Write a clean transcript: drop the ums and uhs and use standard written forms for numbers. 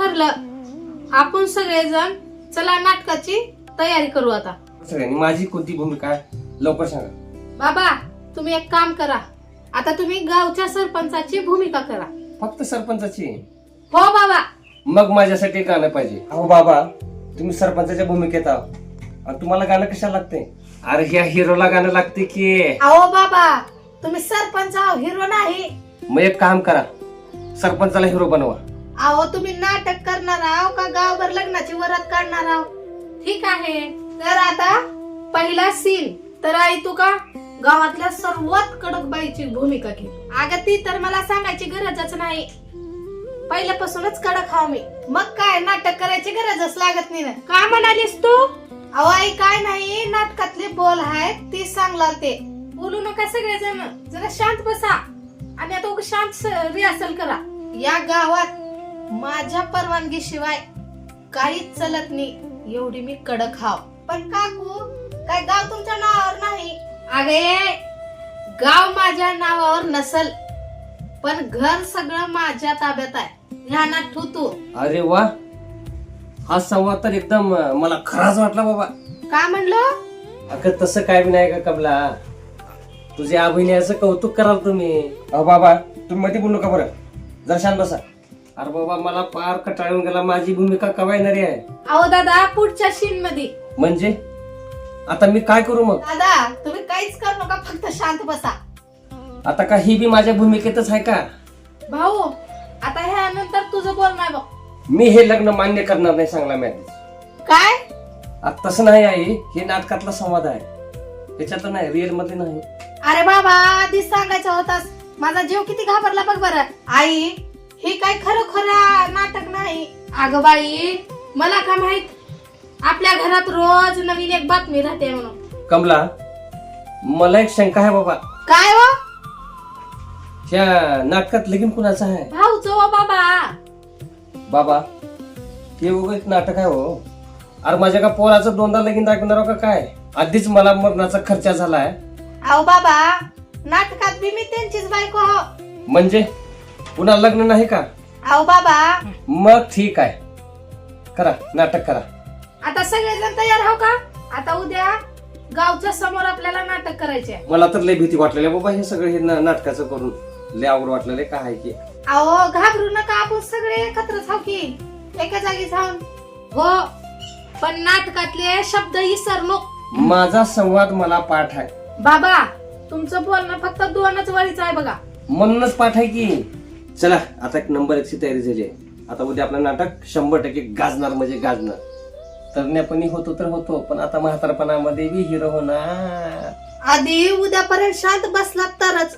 ठरलं, आपण सगळेजण चला नाटकाची तयारी करू आता. सगळ्यांनी माझी कोणती भूमिका आहे लवकर सांगा. बाबा तुम्ही एक काम करा, आता तुम्ही गावच्या सरपंचाची भूमिका करा. फक्त सरपंचाची? हो बाबा. मग माझ्यासाठी गाणं पाहिजे. अहो बाबा तुम्ही सरपंचाच्या भूमिकेत आहात आणि तुम्हाला गाणं कशाला लागते? अरे ह्या हिरोला गाणं लागते की. अहो बाबा तुम्ही सरपंच हिरो नाही. मग एक काम करा, सरपंचाला हिरो बनवा. अहो तुम्ही नाटक करणार आहो का गावभर लग्नाची वरात काढणार आहो? ठीक आहे, तर आता पहिला सीन. तर आई तू का गावातल्या सर्वात कडक बाईची भूमिका घे. अगं ती तर मला सांगायची गरजच नाही, पहिल्यापासूनच कडक हाव मी. मग काय नाटक करायची गरजच लागत नाही ना. काय म्हणालीस तू? अहो आई काय नाही, नाटकातले बोल आहेत ती सांगला ते. बोलू नका सगळेजण, जरा शांत बसा आणि आता शांत रिहर्सल करा. या गावात माझ्या परवानगी शिवाय काहीच चलत नाही, एवढी मी कडक हाव. पण काकू काय गाव तुमच्या नावावर नाही? अगे गाव माझ्या नावावर नसल, पण घर सगळं माझ्या ताब्यात आहे, ध्यानात ठेव तू. अरे वा, हा संवाद तर एकदम मला खराच वाटला बाबा. का म्हणलं? अगं तसं काय बी नाही का कमला, तुझ्या अभिनयाचं कौतुक कराल तुम्ही. अहो बाबा तुम्ही मध्ये बोलू का बरं, जरा शांत बसा. अरे बाबा मला पार कटाळून गेला, माझी भूमिका कवा येणारी आहे? अहो दादा पुढच्या सीन मध्ये. म्हणजे आता मी काय करू मग? दादा तुम्ही काहीच करू नका, फक्त शांत बसा. आता का ही बी माझ्या भूमिकेतच आहे का? भाऊ आता ह्यानंतर तुझं बोल नाही बघ. मी हे लग्न मान्य करणार नाही, सांगला मी आधीच. काय? आता तसं नाही आहे, हे नाटकातला संवाद आहे, त्याच्यात नाही, रिअल मध्ये नाही. अरे बाबा आधीच सांगायचं होतास, माझा जीव किती घाबरला बघ बरं. आई हे काय खरोखर नाटक नाही. अगं बाई मला का माहित, आपल्या घरात रोज नवीन एक बातमी राहते म्हणून. कमला मला एक शंका आहे बाबा. काय हो? ह्या नाटकात लगीन कुणाचं आहे? भाऊच हो बाबा. बाबा हे उगाच नाटक आहे हो. अरे माझ्या का पोराचं दोनदा लगीन दाखवणार का काय? आधीच मला मरणाचा खर्च झालाय. अहो बाबा नाटकात बी मी त्यांचीच बायको हो. म्हणजे पुन्हा लग्न नाही का? अहो बाबा मग ठीक आहे, करा नाटक करा. आता सगळेजण तयार हो का? आता उद्या गावच्या समोर आपल्याला नाटक करायचे. मला तर लय भीती वाटलेली बाबा, हे सगळं हे नाटकाचं करून लय अवघड वाटलेलं काय आहे की. अहो घाबरू नका, आपण सगळे एकत्रच आहो की, एका जागी जाऊन. हो पण नाटकातले शब्द विसरलो. माझा संवाद मला पाठ आहे बाबा, तुमचं बोलणं फक्त 2च वळीच आहे बघा. म्हणूनच पाठ आहे की. चला आता एक नंबर 1ची तयारी झाली आहे. आता उद्या आपलं नाटक 100% गाजणार म्हणजे गाजणार. तरण्यापणी होतो तर होतो, पण आता म्हातारपणामध्ये बी हिरो होणार. आधी उद्यापर्यंत शांत बसलात तरच.